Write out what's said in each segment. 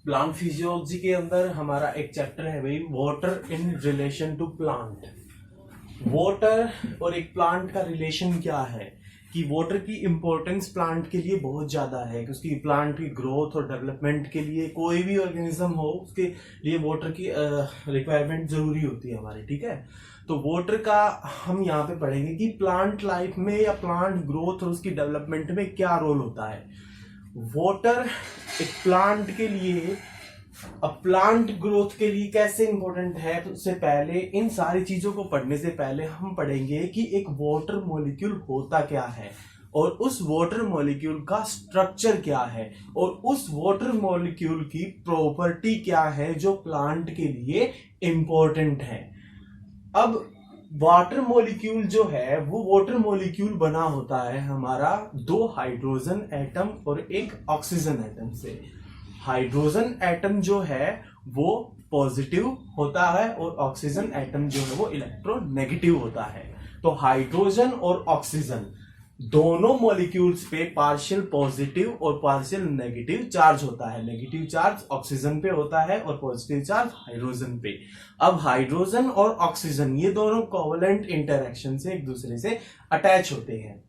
Plant physiology के अंदर हमारा एक चैप्टर है भाई, water in relation to plant. Water और एक प्लांट का रिलेशन क्या है कि वाटर की इंपॉर्टेंस प्लांट के लिए बहुत ज्यादा है, कि उसकी प्लांट की ग्रोथ और डेवलपमेंट के लिए कोई भी ऑर्गेनिज्म हो उसके लिए वाटर की रिक्वायरमेंट जरूरी होती है हमारी। ठीक है, तो वाटर का हम यहाँ पे पढ़ेंगे कि प्लांट लाइफ में या प्लांट ग्रोथ और उसकी डेवलपमेंट में क्या रोल होता है। वाटर एक प्लांट के लिए, अब प्लांट ग्रोथ के लिए कैसे इंपॉर्टेंट है, तो उससे पहले इन सारी चीजों को पढ़ने से पहले हम पढ़ेंगे कि एक वाटर मॉलिक्यूल होता क्या है और उस वाटर मॉलिक्यूल का स्ट्रक्चर क्या है और उस वाटर मॉलिक्यूल की प्रॉपर्टी क्या है जो प्लांट के लिए इंपॉर्टेंट है। अब वाटर मॉलिक्यूल जो है वो वाटर मॉलिक्यूल बना होता है हमारा दो हाइड्रोजन एटम और एक ऑक्सीजन एटम से। हाइड्रोजन एटम जो है वो पॉजिटिव होता है और ऑक्सीजन एटम जो है वो इलेक्ट्रोनेगेटिव होता है। तो हाइड्रोजन और ऑक्सीजन दोनों मॉलिक्यूल्स पे पार्शियल पॉजिटिव और पार्शियल नेगेटिव चार्ज होता है। नेगेटिव चार्ज ऑक्सीजन पे होता है और पॉजिटिव चार्ज हाइड्रोजन पे। अब हाइड्रोजन और ऑक्सीजन ये दोनों कोवलेंट इंटरेक्शन से एक दूसरे से अटैच होते हैं।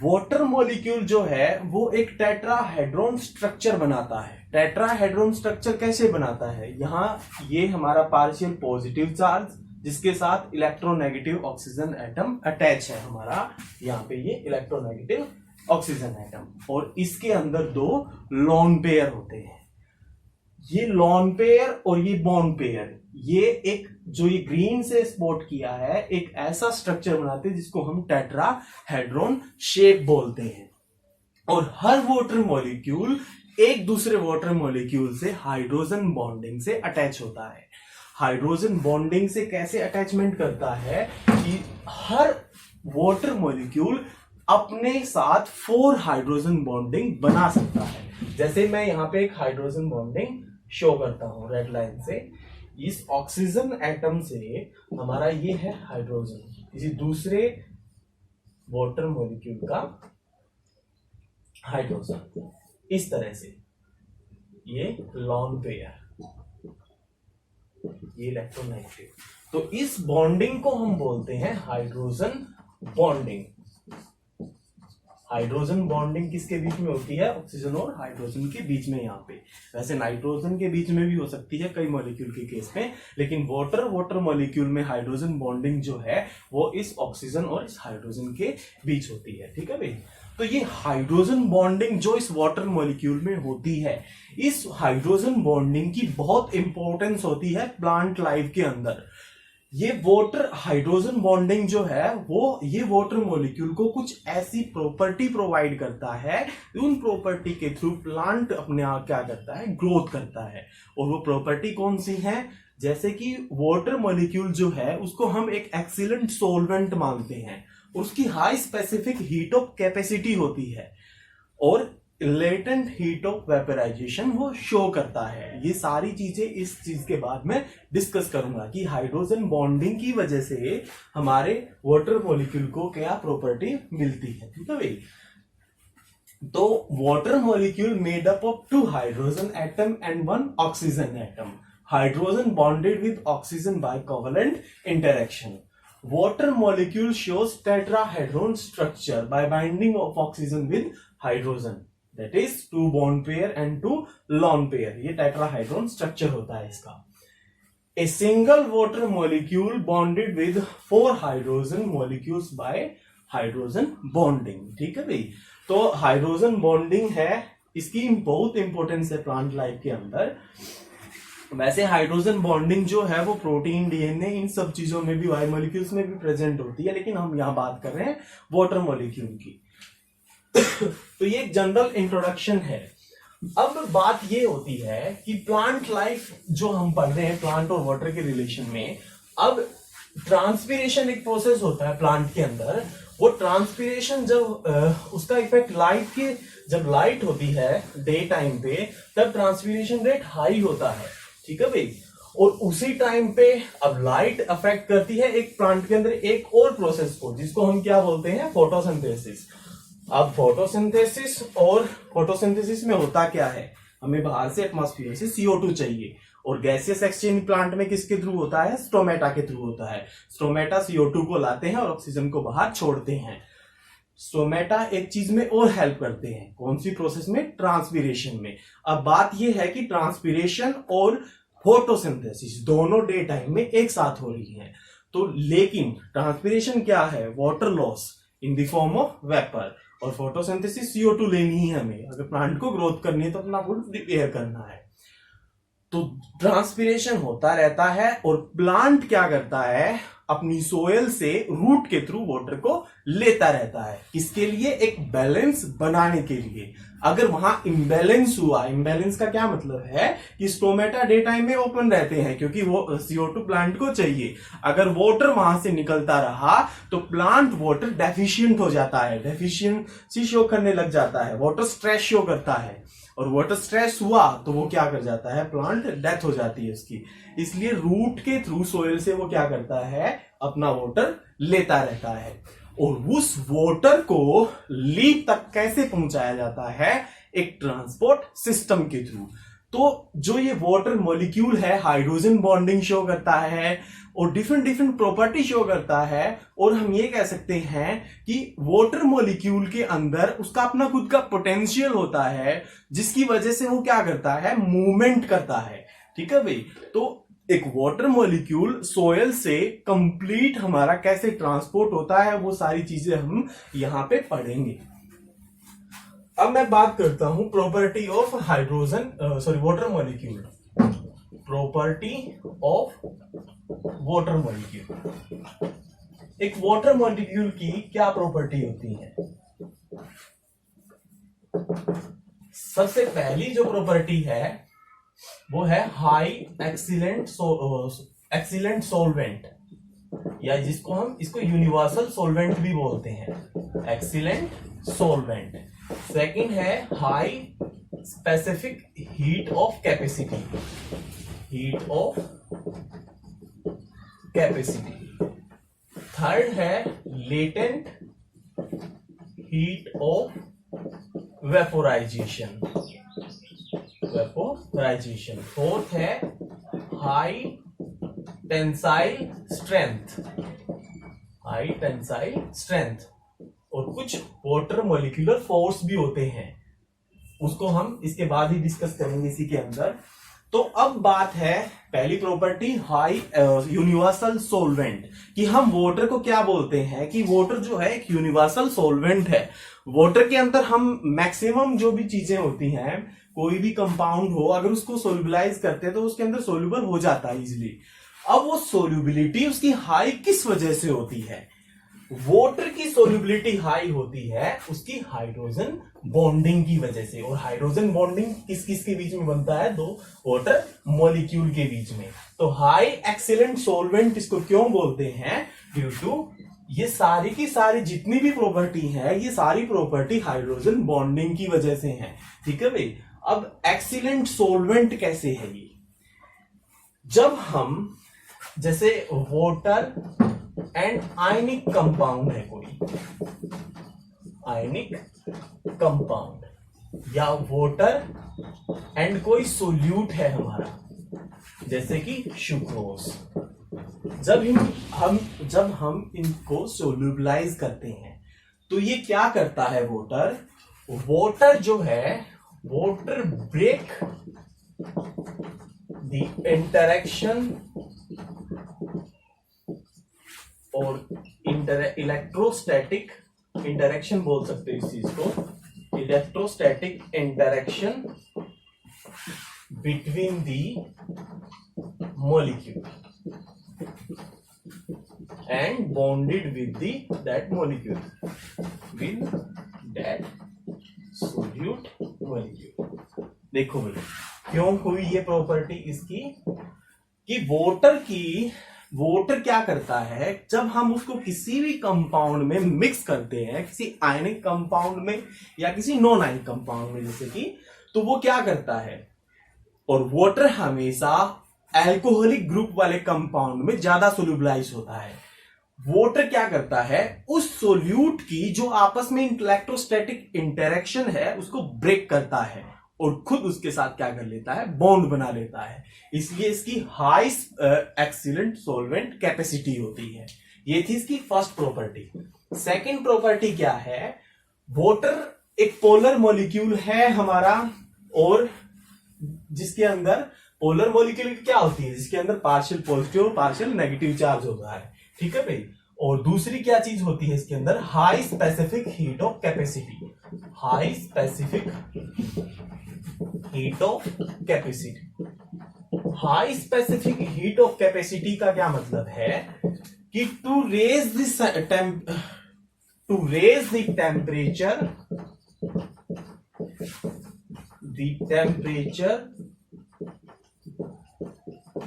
वाटर मॉलिक्यूल जो है वो एक टेट्राहेड्रॉन स्ट्रक्चर बनाता है। टेट्राहेड्रॉन स्ट्रक्चर कैसे बनाता है, यहाँ ये हमारा पार्शियल पॉजिटिव चार्ज जिसके साथ इलेक्ट्रोनेगेटिव ऑक्सीजन एटम अटैच है हमारा, यहाँ पे ये इलेक्ट्रोनेगेटिव ऑक्सीजन एटम, और इसके अंदर दो लोन पेयर होते हैं। ये लोन पेयर और ये बॉन्ड पेयर, ये एक जो ये ग्रीन से स्पॉट किया है एक ऐसा स्ट्रक्चर बनाते हैं जिसको हम टेट्राहेड्रॉन शेप बोलते हैं। और हर वाटर मॉलिक्यूल एक दूसरे वाटर मॉलिक्यूल से हाइड्रोजन बॉन्डिंग से अटैच होता है। हाइड्रोजन बॉन्डिंग से कैसे अटैचमेंट करता है कि हर वाटर मॉलिक्यूल अपने साथ 4 हाइड्रोजन बॉन्डिंग बना सकता है। जैसे मैं यहाँ पे एक हाइड्रोजन बॉन्डिंग शो करता हूं रेड लाइन से। इस ऑक्सीजन एटम से हमारा ये है हाइड्रोजन, किसी दूसरे वाटर मॉलिक्यूल का हाइड्रोजन, इस तरह से ये लोन पेयर, ये इलेक्ट्रोनेगेटिव। तो इस बॉन्डिंग को हम बोलते हैं हाइड्रोजन बॉन्डिंग। हाइड्रोजन बॉन्डिंग किसके बीच में होती है, ऑक्सीजन और हाइड्रोजन के बीच में। यहाँ पे वैसे नाइट्रोजन के बीच में भी हो सकती है कई मॉलिक्यूल के केस में, लेकिन वाटर मॉलिक्यूल में हाइड्रोजन बॉन्डिंग जो है वो इस ऑक्सीजन और इस हाइड्रोजन के बीच होती है। ठीक है भाई, तो ये हाइड्रोजन बॉन्डिंग जो इस वाटर मॉलिक्यूल में होती है, इस हाइड्रोजन बॉन्डिंग की बहुत इंपॉर्टेंस होती है प्लांट लाइफ के अंदर। ये वाटर हाइड्रोजन बॉन्डिंग जो है वो ये वाटर मॉलिक्यूल को कुछ ऐसी प्रॉपर्टी प्रोवाइड करता है, उन प्रॉपर्टी के थ्रू प्लांट अपने आप क्या करता है, ग्रोथ करता है। और वो प्रॉपर्टी कौन सी है, जैसे कि वाटर मॉलिक्यूल जो है उसको हम एक एक्सीलेंट सोलवेंट मानते हैं, उसकी high specific heat of capacity होती है और लेटेंट हीट ऑफ वेपराइजेशन वो शो करता है। ये सारी चीजें इस चीज के बाद में डिस्कस करूंगा कि हाइड्रोजन बॉन्डिंग की वजह से हमारे वाटर मॉलिक्यूल को क्या प्रॉपर्टी मिलती है। ठीक है भाई, तो water molecule made up of 2 hydrogen atom and 1 oxygen atom, hydrogen bonded with oxygen by covalent interaction. Water molecule shows tetrahedron structure by binding of oxygen with hydrogen, that is 2 bond pair and 2 lone pair। ये tetrahedron structure होता है इसका। A single water molecule bonded with 4 hydrogen molecules by hydrogen bonding। ठीक है भाई, तो hydrogen bonding है, इसकी बहुत इंपॉर्टेंस है प्लांट लाइफ के अंदर। वैसे हाइड्रोजन बॉन्डिंग जो है वो प्रोटीन, डीएनए, इन सब चीजों में भी, बायोमोलिक्यूल्स में भी प्रेजेंट होती है, लेकिन हम यहां बात कर रहे हैं वाटर मॉलिक्यूल की। तो ये एक जनरल इंट्रोडक्शन है। अब बात ये होती है कि प्लांट लाइफ जो हम पढ़ रहे हैं प्लांट और वाटर के रिलेशन में, अब ट्रांसपीरेशन एक प्रोसेस होता है प्लांट के अंदर। वो ट्रांसपीरेशन जब उसका इफेक्ट लाइट के, जब लाइट होती है डे टाइम पे, तब ट्रांसपीरेशन रेट हाई होता है। ठीक है भाई, और उसी टाइम पे अब लाइट अफेक्ट करती है एक प्लांट के अंदर एक और प्रोसेस को, जिसको हम क्या बोलते हैं, फोटोसिंथेसिस। अब फोटोसिंथेसिस, और फोटोसिंथेसिस में होता क्या है, हमें बाहर से एटमॉस्फेयर से CO2 चाहिए, और गैसियस एक्सचेंज प्लांट में किसके थ्रू होता है? स्टोमेटा के थ्रू होता है। स्टोमेटा CO2 को लाते हैं और ऑक्सीजन को बाहर छोड़ते हैं। स्टोमेटा एक चीज में और हेल्प करते हैं, कौन सी प्रोसेस में? ट्रांसपीरेशन में। अब बात यह है कि ट्रांसपीरेशन और फोटोसिंथेसिस दोनों डे टाइम में एक साथ हो रही है। तो लेकिन ट्रांसपीरेशन क्या है? Water loss in the form of vapour, और फोटोसिंथेसिस CO2 लेनी है हमें, अगर प्लांट को ग्रोथ करनी है तो अपना फूड प्रिपेयर करना है। तो ट्रांसपीरेशन होता रहता है, और प्लांट क्या करता है? अपनी सोयल से रूट के थ्रू वाटर को लेता रहता है। किसके लिए? एक बैलेंस बनाने के लिए। अगर वहां इम्बैलेंस हुआ, इम्बैलेंस का क्या मतलब है कि स्टोमेटा डे टाइम में ओपन रहते हैं क्योंकि वो CO2 प्लांट को चाहिए। अगर वाटर वहां से निकलता रहा तो प्लांट वाटर डेफिशिएंट हो जाता है, डेफिशिएंसी शो करने लग जाता है, वाटर स्ट्रेस शो करता है, और वाटर स्ट्रेस हुआ तो वो क्या कर जाता है? प्लांट डेथ हो जाती है उसकी। इसलिए रूट के थ्रू सोयल से वो क्या करता है? अपना वाटर लेता रहता है, और उस वाटर को लीफ तक कैसे पहुंचाया जाता है? एक ट्रांसपोर्ट सिस्टम के थ्रू। तो जो ये वाटर मॉलिक्यूल है, हाइड्रोजन बॉन्डिंग शो करता है और डिफरेंट डिफरेंट प्रॉपर्टी शो करता है, और हम ये कह सकते हैं कि वाटर मॉलिक्यूल के अंदर उसका अपना खुद का पोटेंशियल होता है, जिसकी वजह से वो क्या करता है? मूवमेंट करता है। ठीक है भाई। तो एक वाटर मॉलिक्यूल सोयल से कंप्लीट हमारा कैसे ट्रांसपोर्ट होता है, वो सारी चीजें हम यहां पे पढ़ेंगे। अब मैं बात करता हूं property of water molecule. Property of water molecule. एक वाटर मॉलिक्यूल की क्या प्रॉपर्टी होती है? सबसे पहली जो प्रॉपर्टी है वो है हाई एक्सीलेंट सोलवेंट, या जिसको हम इसको यूनिवर्सल सोलवेंट भी बोलते हैं, एक्सीलेंट सोलवेंट। सेकंड है high specific heat of capacity, heat of capacity. Third है latent heat of vaporisation, vaporisation. Fourth है high tensile strength, high tensile strength. और कुछ वाटर मॉलिक्यूलर फोर्स भी होते हैं, उसको हम इसके बाद ही डिस्कस करेंगे इसी के अंदर। तो अब बात है पहली प्रॉपर्टी हाई यूनिवर्सल सोलवेंट, कि हम वाटर को क्या बोलते हैं कि वाटर जो है एक यूनिवर्सल सोलवेंट है। वाटर के अंदर हम मैक्सिमम जो भी चीजें होती हैं, कोई भी कंपाउंड हो, अगर उसको सोल्यूबलाइज करते हैं तो उसके अंदर सोल्यूबल हो जाता है इजिली। अब वो सोल्यूबिलिटी उसकी हाई किस वजह से होती है? वाटर की सोल्यूबिलिटी हाई होती है उसकी हाइड्रोजन बॉन्डिंग की वजह से। और हाइड्रोजन बॉन्डिंग किस किस के बीच में बनता है? दो वाटर मॉलिक्यूल के बीच में। तो हाई एक्सीलेंट सोलवेंट इसको क्यों बोलते हैं? ड्यू टू ये सारी की सारी जितनी भी प्रॉपर्टी है, ये सारी प्रॉपर्टी हाइड्रोजन बॉन्डिंग की वजह से है। ठीक है भाई। अब एक्सीलेंट सोलवेंट कैसे है ये? जब हम जैसे वाटर एंड आयनिक कंपाउंड है, कोई आयनिक कंपाउंड, या वाटर एंड कोई सोल्यूट है हमारा, जैसे कि सुक्रोज। जब हम इनको सोल्यूबलाइज करते हैं तो ये क्या करता है? वाटर जो है, वाटर ब्रेक द इंटरेक्शन और इलेक्ट्रोस्टैटिक इंटरेक्शन बोल सकते हैं इस चीज को, electrostatic interaction between the molecule and bonded with that molecule, with that solute molecule. देखो भाई क्यों हुई ये प्रॉपर्टी इसकी, कि वाटर क्या करता है? जब हम उसको किसी भी कंपाउंड में मिक्स करते हैं, किसी आयनिक कंपाउंड में या किसी नॉन आयनिक कंपाउंड में जैसे कि, तो वो क्या करता है? और वाटर हमेशा अल्कोहलिक ग्रुप वाले कंपाउंड में ज्यादा सोल्यूबलाइज होता है। वाटर क्या करता है? उस सोल्यूट की जो आपस में इलेक्ट्रोस्टैटिक इंटरेक्शन है उसको ब्रेक करता है और खुद उसके साथ क्या कर लेता है, बॉन्ड बना लेता है। इसलिए इसकी हाई एक्सीलेंट सॉल्वेंट कैपेसिटी होती है। ये थी इसकी फर्स्ट प्रॉपर्टी। सेकंड प्रॉपर्टी क्या है, वाटर एक पोलर मॉलिक्यूल है हमारा, और जिसके अंदर पोलर मॉलिक्यूल क्या होती है, जिसके अंदर पार्शियल पॉजिटिव और पार्शियल नेगेटिव चार्ज होता है, ठीक है भाई। और दूसरी क्या चीज होती है इसके अंदर, high specific heat of capacity. High specific heat of capacity. High specific heat of capacity का क्या मतलब है कि टू रेज द टेम्परेचर,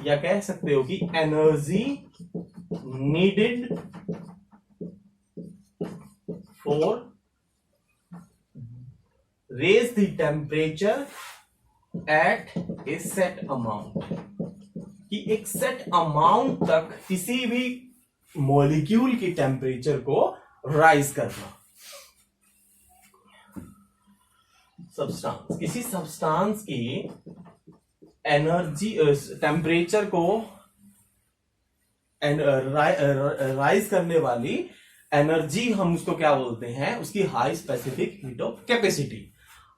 या कह सकते हो कि energy needed for raise the temperature at a set amount, कि एक सेट अमाउंट तक किसी भी मॉलिक्यूल की टेम्परेचर को राइज करना। सब्सटेंस, किसी सब्सटेंस की एनर्जी टेम्परेचर को राइज करने वाली एनर्जी हम उसको क्या बोलते हैं, उसकी high specific heat of capacity.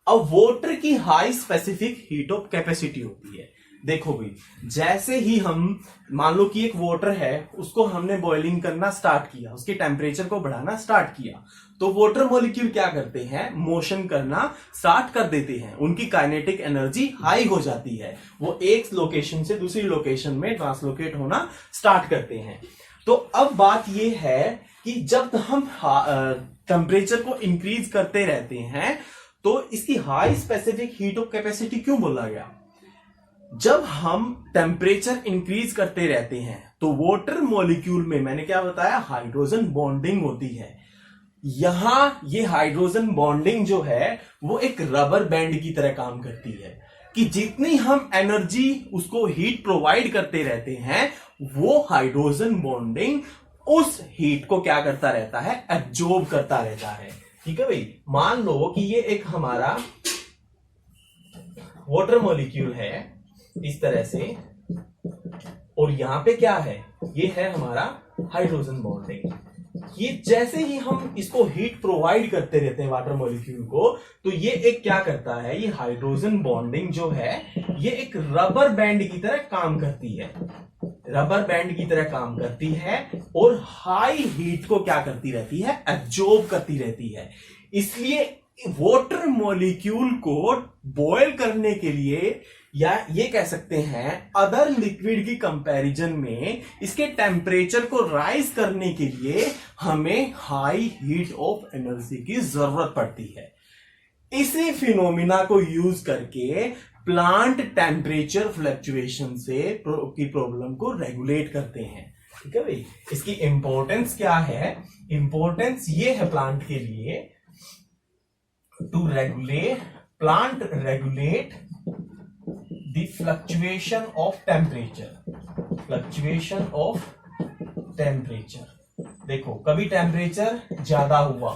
अब वाटर की high specific heat of capacity होती है, देखो भाई, जैसे ही हम मान लो कि एक वाटर है, उसको हमने बॉइलिंग करना स्टार्ट किया, उसके टेम्परेचर को बढ़ाना स्टार्ट किया, तो वाटर मॉलिक्यूल क्या करते हैं, मोशन करना स्टार्ट कर देते हैं, उनकी काइनेटिक एनर्जी हाई हो जाती है, वो एक लोकेशन से दूसरी लोकेशन में ट्रांसलोकेट होना स्टार्ट करते हैं। तो अब बात ये है कि जब हम टेम्परेचर को इंक्रीज करते रहते हैं, तो इसकी high specific heat of capacity क्यों बोला गया। जब हम टेम्परेचर इंक्रीज करते रहते हैं तो वाटर मॉलिक्यूल में मैंने क्या बताया, हाइड्रोजन बॉन्डिंग होती है। यहां ये हाइड्रोजन बॉन्डिंग जो है वो एक रबर बैंड की तरह काम करती है, कि जितनी हम एनर्जी उसको हीट प्रोवाइड करते रहते हैं, वो हाइड्रोजन बॉन्डिंग उस हीट को क्या करता रहता है, एब्जॉर्ब करता रहता है। ठीक है भाई, मान लो कि ये एक हमारा वाटर मॉलिक्यूल है इस तरह से, और यहां पे क्या है, ये है हमारा हाइड्रोजन बॉन्डिंग। ये जैसे ही हम इसको हीट प्रोवाइड करते रहते हैं वाटर मॉलिक्यूल को, तो ये एक क्या करता है, ये हाइड्रोजन बॉन्डिंग जो है ये एक रबर बैंड की तरह काम करती है, रबर बैंड की तरह काम करती है, और हाई हीट को क्या करती रहती है, एब्जॉर्ब करती रहती है। इसलिए वाटर मॉलिक्यूल को बॉयल करने के लिए, या ये कह सकते हैं अदर लिक्विड की कंपैरिजन में, इसके टेम्परेचर को राइज करने के लिए हमें हाई हीट ऑफ एनर्जी की जरूरत पड़ती है। इसी फिनोमिना को यूज करके प्लांट टेम्परेचर फ्लक्चुएशन से की प्रॉब्लम को रेगुलेट करते हैं। ठीक है भाई, इसकी इंपॉर्टेंस क्या है, इंपॉर्टेंस ये है प्लांट के लिए, to regulate, plant regulate the fluctuation of temperature, fluctuation of temperature. देखो, कभी टेम्परेचर ज्यादा हुआ,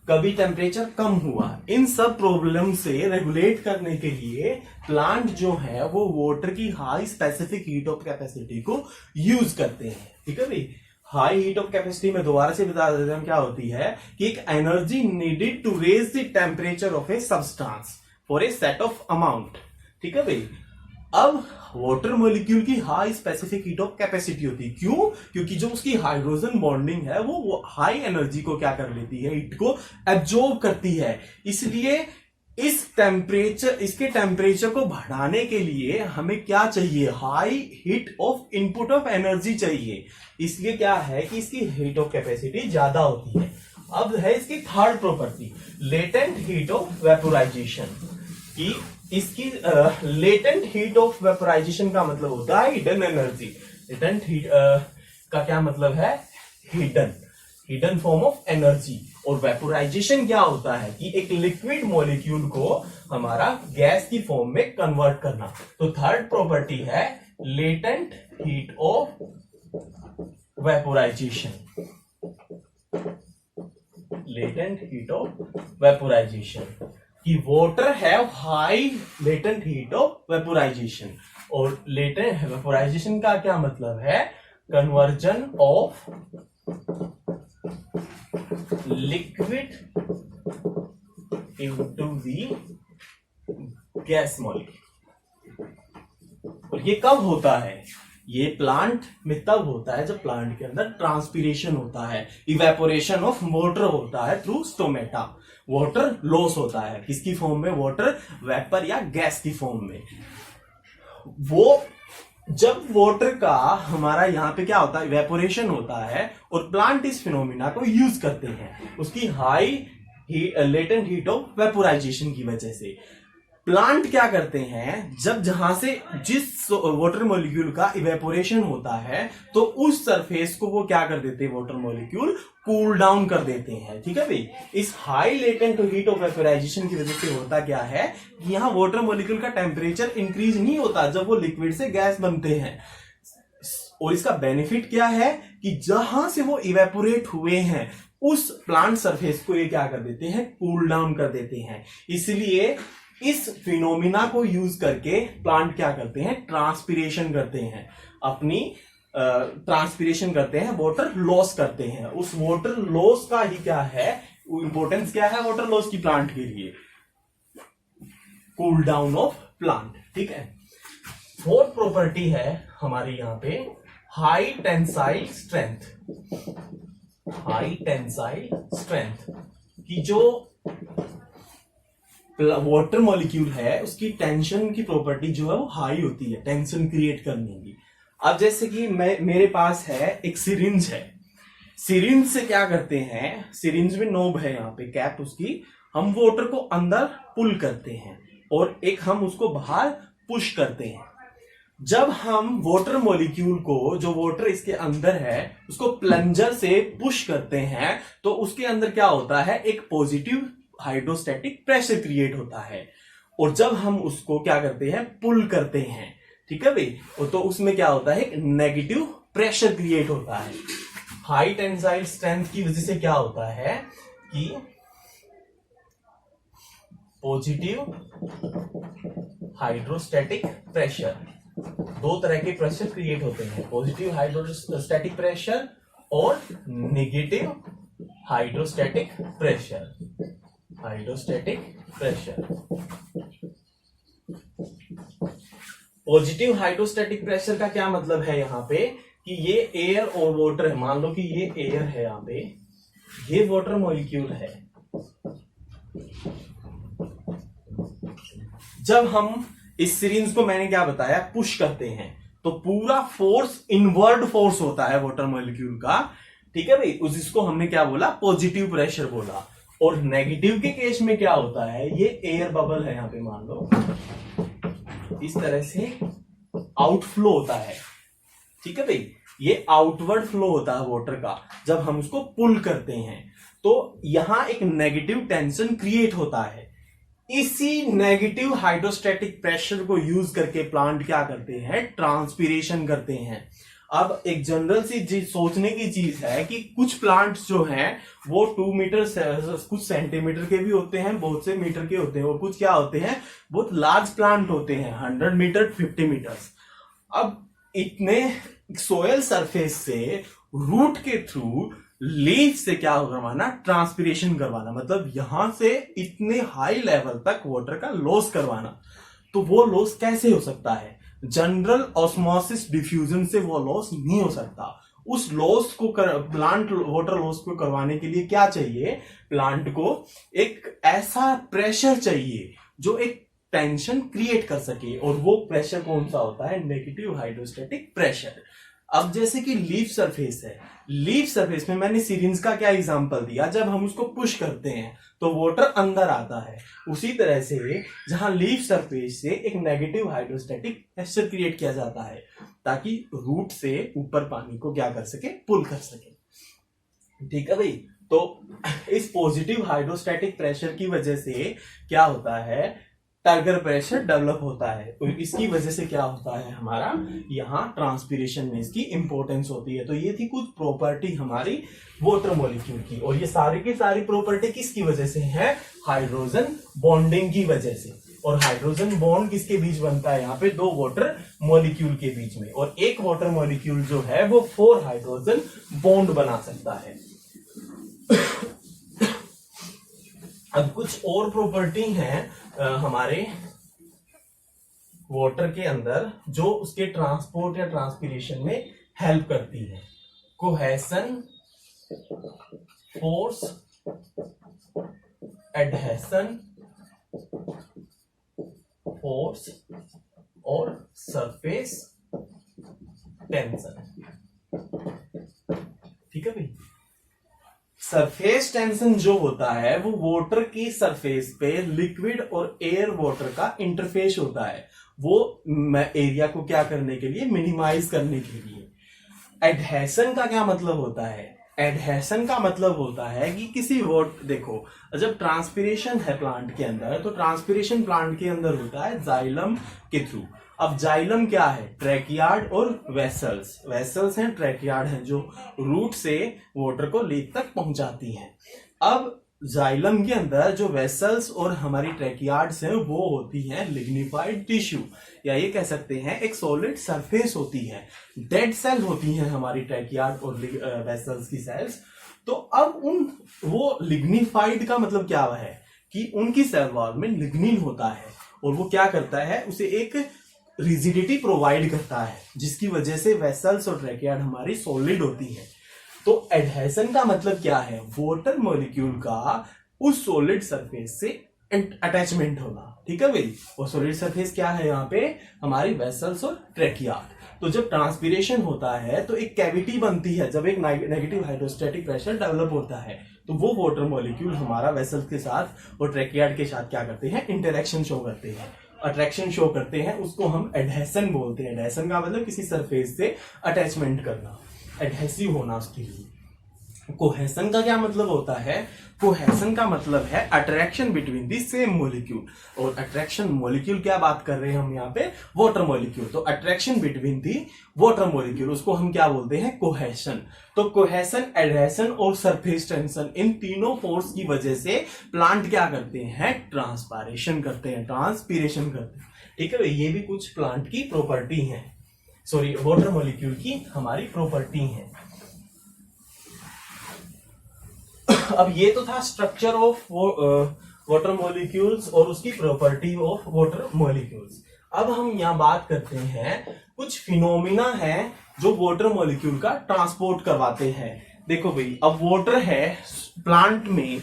कभी टेम्परेचर कम हुआ, इन सब प्रॉब्लम से रेगुलेट करने के लिए प्लांट जो है वो वाटर की high specific heat of capacity को यूज करते हैं। ठीक है भाई, हाई हीट ऑफ कैपेसिटी में दोबारा से बता देते हैं क्या होती है, कि एक energy needed to raise the temperature of a substance for a set of amount. ठीक है भाई, अब वाटर मॉलिक्यूल की high specific heat of capacity होती है, क्यों, क्योंकि जो उसकी हाइड्रोजन बॉन्डिंग है वो हाई एनर्जी को क्या कर लेती है, हीट को एब्जॉर्ब करती है। इसलिए इस टेम्परेचर, इसके टेम्परेचर को बढ़ाने के लिए हमें क्या चाहिए, high heat of input of energy चाहिए। इसलिए क्या है कि इसकी हीट ऑफ कैपेसिटी ज्यादा होती है। अब है इसकी third property, latent heat of vaporisation, कि इसकी लेटेंट हीट ऑफ वेपोराइजेशन का मतलब होता है हिडन एनर्जी। लेटेंट हीट का क्या मतलब है, हिडन फॉर्म ऑफ एनर्जी। और वेपोराइजेशन क्या होता है कि एक लिक्विड मॉलिक्यूल को हमारा गैस की फॉर्म में कन्वर्ट करना। तो थर्ड प्रॉपर्टी है latent heat of vaporisation, latent heat of vaporisation, कि water have high latent heat of vaporisation, और लेटेंट वेपोराइजेशन का क्या मतलब है, conversion of liquid into the gas molecule. और ये कब होता है, ये प्लांट में तब होता है जब प्लांट के अंदर ट्रांसपीरेशन होता है, इवेपोरेशन ऑफ वाटर होता है थ्रू स्टोमेटा, वाटर लॉस होता है किसकी फॉर्म में, वाटर वेपर या गैस की फॉर्म में। वो जब वाटर का हमारा यहाँ पे क्या होता है, इवेपोरेशन होता है, और प्लांट इस फिनोमिना को यूज करते हैं उसकी high latent heat of vaporisation की वजह से। प्लांट क्या करते हैं, जब जहां से जिस वाटर मॉलिक्यूल का इवेपोरेशन होता है तो उस सरफेस को वो क्या कर देते हैं, वाटर मॉलिक्यूल कूल डाउन कर देते हैं। ठीक है भाई, इस high latent heat of vaporisation की वजह से होता क्या है कि यहाँ वाटर मॉलिक्यूल का टेम्परेचर इंक्रीज नहीं होता जब वो लिक्विड से गैस बनते हैं। और इसका बेनिफिट क्या है कि जहां से वो इवेपोरेट हुए हैं उस प्लांट सरफेस को ये क्या कर देते हैं, कूल डाउन कर देते हैं। इसलिए इस फिनोमिना को यूज करके प्लांट क्या करते हैं, ट्रांसपीरेशन करते हैं, अपनी ट्रांसपीरेशन करते हैं, वाटर लॉस करते हैं। उस वाटर लॉस का ही क्या है, इंपॉर्टेंस क्या है वाटर लॉस की प्लांट के लिए, कूल डाउन ऑफ प्लांट। ठीक है, फोर्थ प्रॉपर्टी है हमारे यहां पे high tensile strength. High tensile strength की जो वाटर मॉलिक्यूल है उसकी टेंशन की प्रॉपर्टी जो है वो हाई होती है, टेंशन क्रिएट करने की। अब जैसे कि मेरे पास है एक सिरिंज है, सिरिंज से क्या करते हैं, सिरिंज में नोब है यहाँ पे कैप उसकी, हम वाटर को अंदर पुल करते हैं और एक हम उसको बाहर पुश करते हैं। जब हम वाटर मॉलिक्यूल को, जो वाटर इसके अंदर है, उसको प्लंजर से पुश करते हैं तो उसके अंदर क्या होता है, एक पॉजिटिव हाइड्रोस्टैटिक प्रेशर क्रिएट होता है। और जब हम उसको क्या करते हैं, पुल करते हैं, ठीक है भाई, तो उसमें क्या होता है, एक नेगेटिव प्रेशर क्रिएट होता है। हाई टेंसाइल स्ट्रेंथ की वजह से क्या होता है कि पॉजिटिव हाइड्रोस्टैटिक प्रेशर, दो तरह के प्रेशर क्रिएट होते हैं, पॉजिटिव हाइड्रोस्टैटिक प्रेशर और negative hydrostatic pressure. Hydrostatic pressure, positive hydrostatic pressure का क्या मतलब है यहाँ पे कि ये एयर और वाटर है, मान लो कि ये एयर है, यहाँ पे ये वाटर मॉलिक्यूल है। जब हम इस सिरिंज को, मैंने क्या बताया, पुश करते हैं तो पूरा फोर्स इनवर्ड फोर्स होता है वाटर मॉलिक्यूल का, ठीक है भाई, उसको हमने क्या बोला, पॉजिटिव प्रेशर बोला। और नेगेटिव के केस में क्या होता है, ये एयर बबल है यहाँ पे, मान लो इस तरह से आउटफ्लो होता है, ठीक है भाई, ये आउटवर्ड फ्लो होता है वाटर का जब हम उसको पुल करते हैं, तो यहां एक नेगेटिव टेंशन क्रिएट होता है। इसी नेगेटिव हाइड्रोस्टैटिक प्रेशर को यूज करके प्लांट क्या करते हैं, ट्रांसपीरेशन करते हैं। अब एक जनरल सी चीज सोचने की चीज है कि कुछ प्लांट्स जो हैं वो 2 मीटर कुछ सेंटीमीटर के भी होते हैं, बहुत से मीटर के होते हैं, और कुछ क्या होते हैं, बहुत लार्ज प्लांट होते हैं, 100 मीटर 50 मीटर्स। अब इतने सोयल सरफेस से रूट के थ्रू लीफ से क्या करवाना, ट्रांसपीरेशन करवाना, मतलब यहां से इतने हाई लेवल तक वाटर का लॉस करवाना। तो वो लॉस कैसे हो सकता है, जनरल ऑस्मोसिस डिफ्यूजन से वो लॉस नहीं हो सकता। उस लॉस को प्लांट वाटर लॉस को करवाने के लिए क्या चाहिए, प्लांट को एक ऐसा प्रेशर चाहिए जो एक टेंशन क्रिएट कर सके, और वो प्रेशर कौन सा होता है, नेगेटिव हाइड्रोस्टैटिक प्रेशर। अब जैसे कि लीफ सरफेस है, लीफ सरफेस में मैंने सिरिंज का क्या एग्जांपल दिया, जब हम उसको पुश करते हैं तो वाटर अंदर आता है, उसी तरह से जहां लीफ सरफेस से एक नेगेटिव हाइड्रोस्टैटिक प्रेशर क्रिएट किया जाता है ताकि रूट से ऊपर पानी को क्या कर सके, पुल कर सके। ठीक है भाई, तो इस पॉजिटिव हाइड्रोस्टैटिक प्रेशर की वजह से क्या होता है, टर्गर प्रेशर डेवलप होता है, तो इसकी वजह से क्या होता है, हमारा यहाँ ट्रांसपीरेशन में इसकी इंपॉर्टेंस होती है। तो ये थी कुछ प्रॉपर्टी हमारी वाटर मॉलिक्यूल की, और ये सारी की सारी प्रॉपर्टी किसकी वजह से है, हाइड्रोजन बॉन्डिंग की वजह से। और हाइड्रोजन बॉन्ड किसके बीच बनता है? यहाँ पे दो वाटर मॉलिक्यूल के बीच में, और एक वाटर मॉलिक्यूल जो है वो 4 हाइड्रोजन बॉन्ड बना सकता है। अब कुछ और प्रॉपर्टी हैं हमारे वाटर के अंदर जो उसके ट्रांसपोर्ट या ट्रांसपिरेशन में हेल्प करती है। कोहेशन, फोर्स, एडहेशन, फोर्स और सरफेस टेंशन। ठीक है भाई। सरफेस टेंशन जो होता है वो वाटर की सरफेस पे लिक्विड और एयर वाटर का इंटरफेस होता है, वो एरिया को क्या करने के लिए? मिनिमाइज करने के लिए। एडहेशन का क्या मतलब होता है? एडहेशन का मतलब होता है कि किसी देखो, जब ट्रांसपिरेशन है प्लांट के अंदर, तो ट्रांसपिरेशन प्लांट के अंदर होता है जाइलम के थ्रू। अब जाइलम क्या है? ट्रैकियार्ड और वेसल्स। वेसल्स हैं, ट्रैकियार्ड हैं, जो रूट से वाटर को लेक तक पहुंचाती हैं। अब जाइलम के अंदर जो वेसल्स और हमारी ट्रैकियार्ड्स हैं वो होती हैं लिग्निफाइड टिश्यू, या ये कह सकते हैं एक सॉलिड सरफेस होती है। डेड सेल होती हैं हमारी ट्रैकियार्ड और वेसल्स की सेल्स। तो अब वो लिग्निफाइड का मतलब क्या है कि उनकी सेल वॉल में लिग्निन होता है, और वो क्या करता है? उसे एक रिजिडिटी प्रोवाइड करता है, जिसकी वजह से वेसल्स और ट्रैकियार्ड हमारी सॉलिड होती है। तो एडहेशन का मतलब क्या है? वाटर मॉलिक्यूल का उस सॉलिड सरफेस से अटैचमेंट होना। ठीक है भाई। और सॉलिड सरफेस क्या है? यहाँ पे हमारी वेसल्स और ट्रैकियार्ड। तो जब ट्रांसपिरेशन होता है तो एक कैविटी बनती है, जब एक नेगेटिव हाइड्रोस्टैटिक प्रेशर डेवलप होता है, तो वो वाटर मॉलिक्यूल हमारा वेसल्स के साथ और ट्रैकियार्ड के साथ क्या करते हैं? इंटरेक्शन शो करते हैं, अट्रैक्शन शो करते हैं। उसको हम एडहेशन बोलते हैं। एडहेशन का मतलब किसी सरफेस से अटैचमेंट करना, एडहेसिव होना उसके लिए। कोहेशन का क्या मतलब होता है? कोहेशन का मतलब है attraction between the same molecule. और अट्रैक्शन मॉलिक्यूल क्या बात कर रहे हैं हम यहाँ पे? Water molecule. तो attraction between the water molecule, उसको हम क्या बोलते हैं? कोहेशन। तो कोहेशन, एडहेशन और सरफेस टेंशन, इन तीनों फोर्स की वजह से प्लांट क्या करते हैं? ट्रांसपायरेशन करते हैं, ट्रांसपीरेशन करते हैं। ठीक है, ये भी कुछ प्लांट की प्रॉपर्टी है, सॉरी वाटर मॉलिक्यूल की हमारी प्रॉपर्टी है। अब ये तो था स्ट्रक्चर ऑफ वाटर मॉलिक्यूल्स और उसकी प्रॉपर्टी ऑफ वाटर मॉलिक्यूल्स। अब हम यहाँ बात करते हैं कुछ फिनोमिना है जो वाटर मॉलिक्यूल का ट्रांसपोर्ट करवाते हैं। देखो भाई, अब वाटर है प्लांट में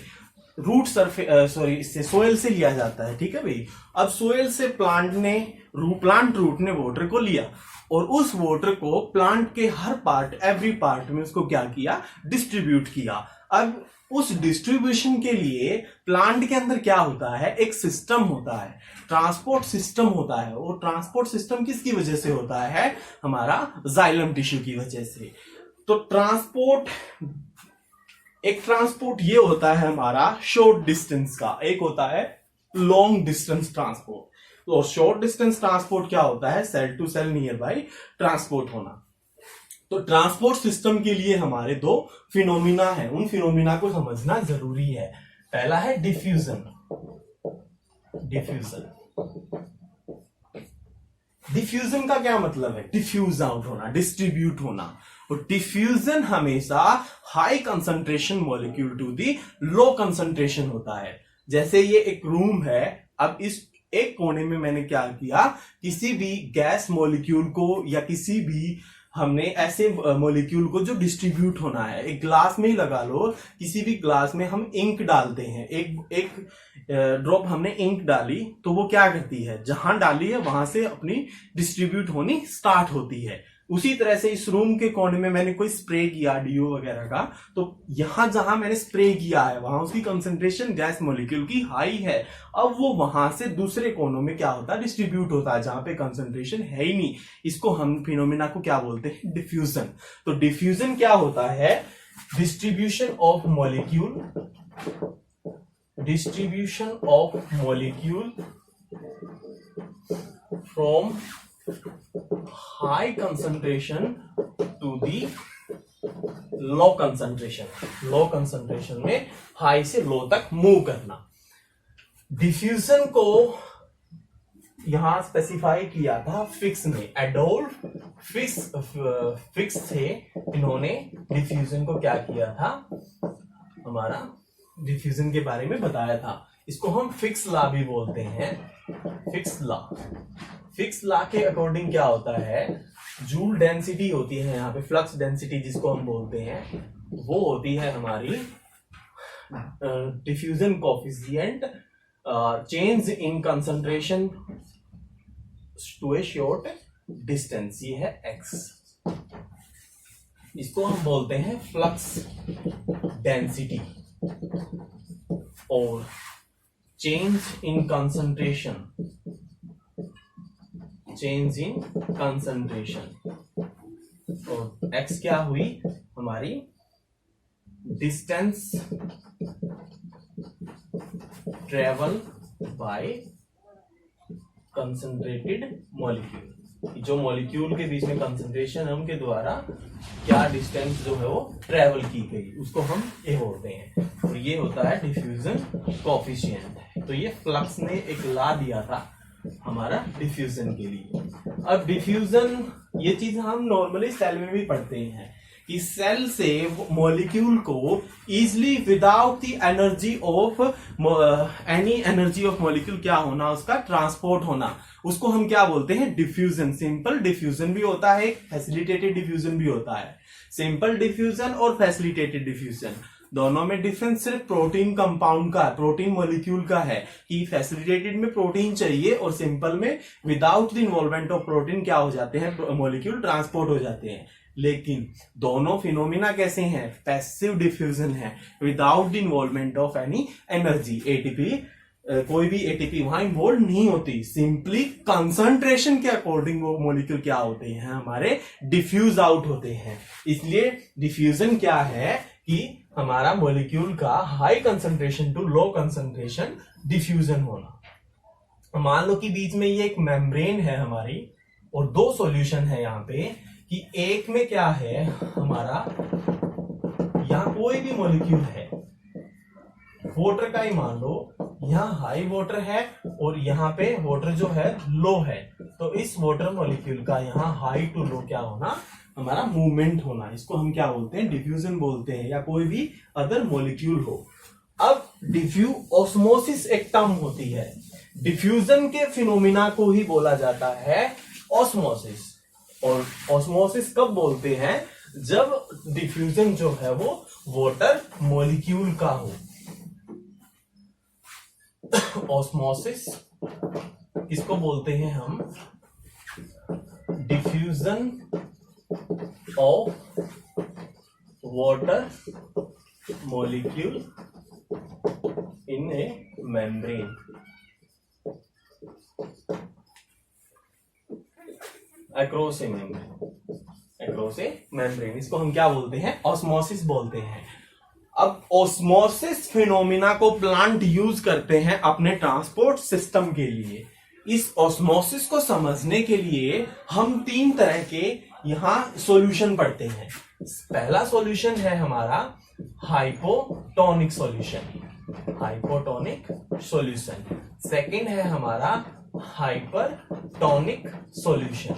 रूट सरफेस इससे सोयल से लिया जाता है। ठीक है भाई। अब सोयल से प्लांट रूट ने वाटर को लिया, और उस वाटर को प्लांट के हर पार्ट, एवरी पार्ट में उसको क्या किया? डिस्ट्रीब्यूट किया। अब उस डिस्ट्रीब्यूशन के लिए प्लांट के अंदर क्या होता है? एक सिस्टम होता है, ट्रांसपोर्ट सिस्टम होता है। और ट्रांसपोर्ट सिस्टम किसकी वजह से होता है? हमारा जाइलम टिश्यू की वजह से। तो एक ट्रांसपोर्ट ये होता है हमारा शॉर्ट डिस्टेंस का, एक होता है लॉन्ग डिस्टेंस ट्रांसपोर्ट। तो शॉर्ट डिस्टेंस ट्रांसपोर्ट क्या होता है? Cell to cell near by transport होना। तो ट्रांसपोर्ट सिस्टम के लिए हमारे दो फिनोमिना है, उन फिनोमिना को समझना जरूरी है। पहला है डिफ्यूजन। डिफ्यूजन का क्या मतलब है? डिफ्यूज आउट होना, डिस्ट्रीब्यूट होना। और डिफ्यूजन हमेशा high concentration molecule to the low concentration होता है। जैसे ये एक रूम है, अब इस एक कोने में मैंने क्या किया? किसी भी गैस मॉलिक्यूल को या किसी भी हमने ऐसे मॉलिक्यूल को जो डिस्ट्रीब्यूट होना है, एक ग्लास में ही लगा लो, किसी भी ग्लास में हम इंक डालते हैं, एक ड्रॉप हमने इंक डाली, तो वो क्या करती है? जहां डाली है वहां से अपनी डिस्ट्रीब्यूट होनी स्टार्ट होती है। उसी तरह से इस रूम के कोने में मैंने कोई स्प्रे किया डीओ वगैरह का, तो यहां जहां मैंने स्प्रे किया है वहां उसकी कंसंट्रेशन गैस मॉलिक्यूल की हाई है। अब वो वहां से दूसरे कोनों में क्या होता है? डिस्ट्रीब्यूट होता है, जहां पे कंसंट्रेशन है ही नहीं। इसको हम फिनोमिना को क्या बोलते हैं? डिफ्यूजन। तो डिफ्यूजन क्या होता है? Distribution of molecule from high concentration to the low concentration. Low concentration में हाई से लो तक मूव करना। डिफ्यूजन को यहां स्पेसिफाई किया था फिक्स ने, एडोल्फ फिक्स थे, इन्होंने डिफ्यूजन को क्या किया था, हमारा डिफ्यूजन के बारे में बताया था। इसको हम फिक्स लॉ भी बोलते हैं, फिक्स लॉ। फिक्स लॉ के अकॉर्डिंग क्या होता है, जूल डेंसिटी होती है यहाँ पे, फ्लक्स डेंसिटी जिसको हम बोलते हैं, वो होती है हमारी diffusion coefficient change in concentration to a short distance, ये है x। इसको हम बोलते हैं फ्लक्स डेंसिटी और change in concentration, change in concentration. और x क्या हुई हमारी, distance travel by concentrated molecule, जो मॉलिक्यूल के बीच में कंसंट्रेशन है उनके द्वारा क्या डिस्टेंस जो है वो ट्रेवल की गई, उसको हम ये बोलते हैं, और ये होता है डिफ्यूजन कोफिशिएंट। तो ये फ्लक्स ने एक लॉ दिया था हमारा डिफ्यूजन के लिए। अब डिफ्यूजन, ये चीज हम नॉर्मली सेल में भी पढ़ते हैं कि सेल से मॉलिक्यूल को easily without the energy of any energy of molecule क्या होना, उसका ट्रांसपोर्ट होना, उसको हम क्या बोलते हैं, डिफ्यूजन। सिंपल डिफ्यूजन भी होता है, फैसिलिटेटेड डिफ्यूजन भी होता है। सिंपल डिफ्यूजन और फैसिलिटेटेड डिफ्यूजन दोनों में डिफरेंस सिर्फ प्रोटीन कंपाउंड का, प्रोटीन मॉलिक्यूल का है कि फैसिलिटेटेड में प्रोटीन चाहिए और सिंपल में without the involvement of protein क्या हो जाते हैं, मॉलिक्यूल ट्रांसपोर्ट हो जाते हैं। लेकिन दोनों फिनोमिना कैसे हैं, पैसिव डिफ्यूजन है, without the involvement of any energy. ATP, कोई भी एटीपी वहां इन्वॉल्व नहीं होती, सिंपली कंसंट्रेशन के अकॉर्डिंग वो मॉलिक्यूल क्या होते हैं, हमारे डिफ्यूज आउट होते हैं। इसलिए डिफ्यूजन क्या है कि हमारा मॉलिक्यूल का high concentration to low concentration diffusion होना। मान लो कि बीच में ये एक मेम्ब्रेन है हमारी और दो सॉल्यूशन है यहाँ पे, कि एक में क्या है हमारा, यहां कोई भी मॉलिक्यूल है, वाटर का ही मान लो, यहाँ हाई वाटर है और यहाँ पे वाटर जो है लो है, तो इस वाटर मॉलिक्यूल का यहाँ हाई टू लो क्या होना, हमारा मूवमेंट होना, इसको हम क्या बोलते हैं, डिफ्यूजन बोलते हैं, या कोई भी अदर मॉलिक्यूल हो। अब ऑस्मोसिस एक टर्म होती है, डिफ्यूजन के फिनोमिना को ही बोला जाता है ऑस्मोसिस। और ऑस्मोसिस कब बोलते हैं, जब डिफ्यूजन जो है वो वाटर मॉलिक्यूल का हो। ऑस्मोसिस किसको बोलते हैं हम, diffusion of water molecule in A membrane, across A membrane, इसको हम क्या बोलते हैं, ऑस्मोसिस बोलते हैं। अब ऑस्मोसिस फिनोमिना को प्लांट यूज करते हैं अपने ट्रांसपोर्ट सिस्टम के लिए। इस ऑस्मोसिस को समझने के लिए हम तीन तरह के यहां सॉल्यूशन पढ़ते हैं। पहला सॉल्यूशन है हमारा hypotonic solution, hypotonic solution. Second है हमारा हाइपरटोनिक सॉल्यूशन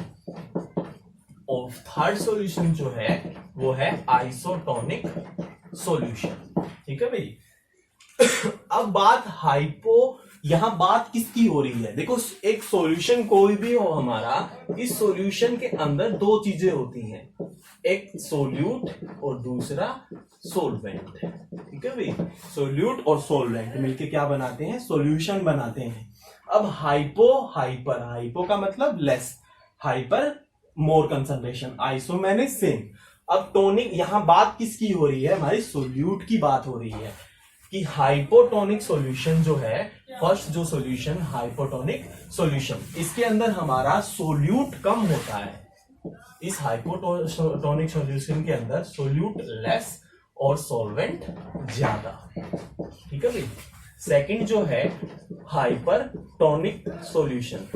और थर्ड सॉल्यूशन जो है वो है आइसोटोनिक सॉल्यूशन। ठीक है भाई। अब यहां बात किसकी हो रही है, देखो एक सॉल्यूशन कोई भी हो हमारा, इस सॉल्यूशन के अंदर दो चीजें होती हैं, एक सोल्यूट और दूसरा सोलवेंट। ठीक है भाई, सोल्यूट और सोलवेंट मिलके क्या बनाते हैं, सॉल्यूशन बनाते हैं। अब हाइपो का मतलब लेस, हाइपर मोर कंसंट्रेशन, आइसो मैंने सेम। अब टोनिक, यहां बात किसकी हो रही है, हमारी सोल्यूट की बात हो रही है कि हाइपोटोनिक सॉल्यूशन जो है, फर्स्ट जो सॉल्यूशन हाइपोटोनिक सॉल्यूशन, इसके अंदर हमारा सोल्यूट कम होता है। इस हाइपोटोनिक सॉल्यूशन के अंदर सोल्यूट लेस और सॉल्वेंट ज्यादा। ठीक है भाई। सेकंड जो है हाइपरटोनिक सॉल्यूशन,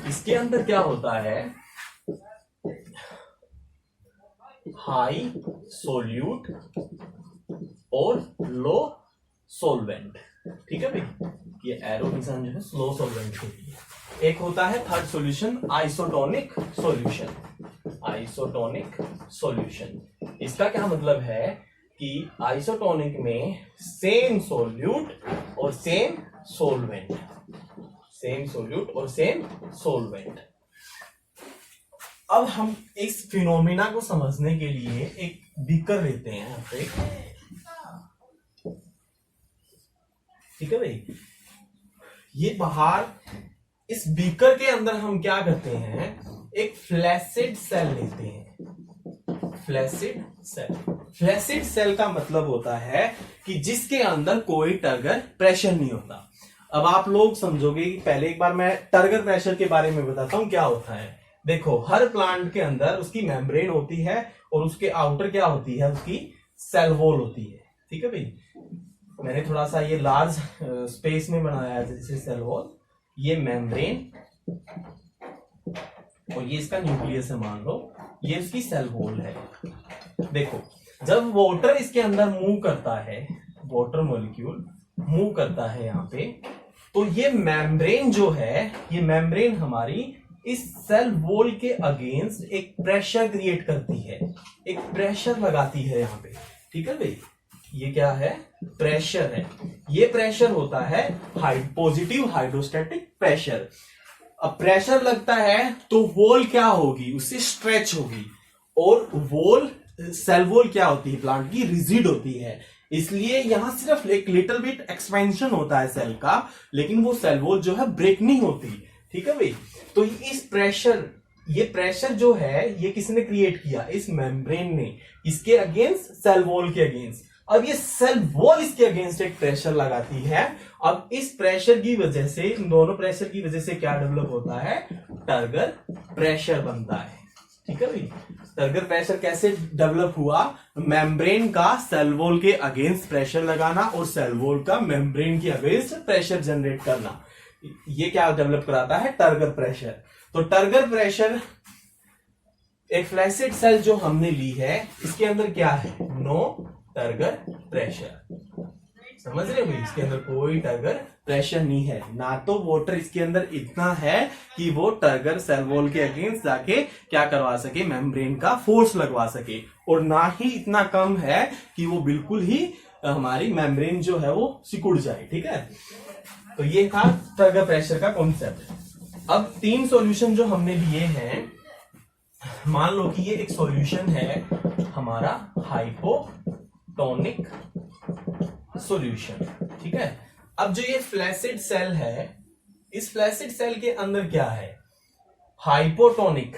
इसके अंदर क्या होता है, हाई सोल्यूट और लो सोलवेंट। ठीक है भाई, ये एरो निशान जो है स्लो सॉल्वेंट के लिए। एक होता है third solution isotonic solution. Isotonic solution, इसका क्या मतलब है कि आइसोटोनिक में सेम सॉल्यूट और सेम सोलवेंट, सेम सॉल्यूट और सेम सोलवेंट। अब हम इस फिनोमिना को समझने के लिए एक बीकर लेते हैं यहाँ पे, ठीक है भाई। ये बाहर इस बीकर के अंदर हम क्या करते हैं, एक फ्लैसिड सेल लेते हैं। फ्लैसिड सेल, फ्लैसिड सेल का मतलब होता है कि जिसके अंदर कोई टर्गर प्रेशर नहीं होता। अब आप लोग समझोगे कि पहले एक बार मैं टर्गर प्रेशर के बारे में बताता हूं क्या होता है। देखो, हर प्लांट के अंदर उसकी मेम्ब्रेन होती है और उसके आउटर क्या होती है, उसकी सेल वॉल होती है, ठीक है भाई। मैंने थोड़ा सा ये लार्ज स्पेस में बनाया है, जैसे सेल वॉल, ये मेम्ब्रेन और ये इसका न्यूक्लियस है, मान लो ये इसकी सेल वॉल है। देखो, जब वाटर इसके अंदर मूव करता है, वाटर मॉलिक्यूल मूव करता है यहाँ पे, तो ये मेम्ब्रेन जो है, ये मेम्ब्रेन हमारी इस सेल वॉल के अगेंस्ट एक प्रेशर क्रिएट करती है, एक प्रेशर लगाती है यहाँ पे, ठीक है भाई। ये क्या है, प्रेशर है। ये प्रेशर होता है पॉजिटिव हाइड्रोस्टैटिक प्रेशर। अब प्रेशर लगता है तो वॉल क्या होगी, उससे स्ट्रेच होगी, और वॉल, सेल वॉल क्या होती है प्लांट की, रिजिड होती है। इसलिए यहां सिर्फ एक लिटिल बिट एक्सपेंशन होता है सेल का, लेकिन वो सेल वॉल जो है ब्रेक नहीं होती, ठीक है भाई। तो इस प्रेशर, ये प्रेशर जो है ये किसने क्रिएट किया, इस मेम्ब्रेन ने, इसके अगेंस्ट, सेल वॉल के अगेंस्ट। अब ये सेल वॉल इसके अगेंस्ट एक प्रेशर लगाती है। अब इस प्रेशर की वजह से, इन दोनों प्रेशर की वजह से क्या डेवलप होता है, टर्गर प्रेशर बनता है, ठीक है भाई। टर्गर प्रेशर कैसे डेवलप हुआ, मेम्ब्रेन का सेल वॉल के अगेंस्ट प्रेशर लगाना और सेल वॉल का मेम्ब्रेन के अगेंस्ट प्रेशर जनरेट करना, ये क्या डेवलप कराता है, टर्गर प्रेशर। तो टर्गर प्रेशर, एक फ्लैसिड सेल जो हमने ली है, इसके अंदर क्या है, नो टर्गर प्रेशर। समझ रहे हो भाई, इसके अंदर कोई टर्गर प्रेशर नहीं है। ना तो वाटर इसके अंदर इतना है कि वो टर्गर सेल वॉल के अगेंस्ट जाके क्या करवा सके, मेम्ब्रेन का फोर्स लगवा सके, और ना ही इतना कम है कि वो बिल्कुल ही हमारी मेम्ब्रेन जो है वो सिकुड़ जाए, ठीक है। तो ये था टर्गर प्रेशर का कॉन्सेप्ट। अब तीन सॉल्यूशन जो हमने लिए हैं, मान लो कि ये एक सॉल्यूशन है हमारा हाइपोटोनिक सॉल्यूशन, ठीक है। अब जो ये फ्लैसिड सेल है, इस फ्लैसिड सेल के अंदर क्या है, हाइपोटोनिक,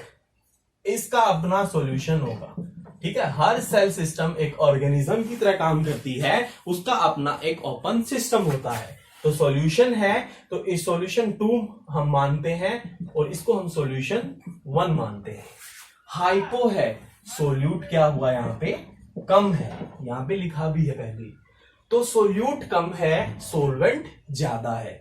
इसका अपना सॉल्यूशन होगा, ठीक है। हर सेल सिस्टम एक ऑर्गेनिज्म की तरह काम करती है, उसका अपना एक ओपन सिस्टम होता है। तो सॉल्यूशन है, तो इस सॉल्यूशन 2 हम मानते हैं और इसको हम सॉल्यूशन 1 मानते हैं। हाइपो है, सोल्यूट क्या हुआ यहाँ पे, कम है, यहाँ पे लिखा भी है पहले। तो सोल्यूट कम है, सोलवेंट ज्यादा है।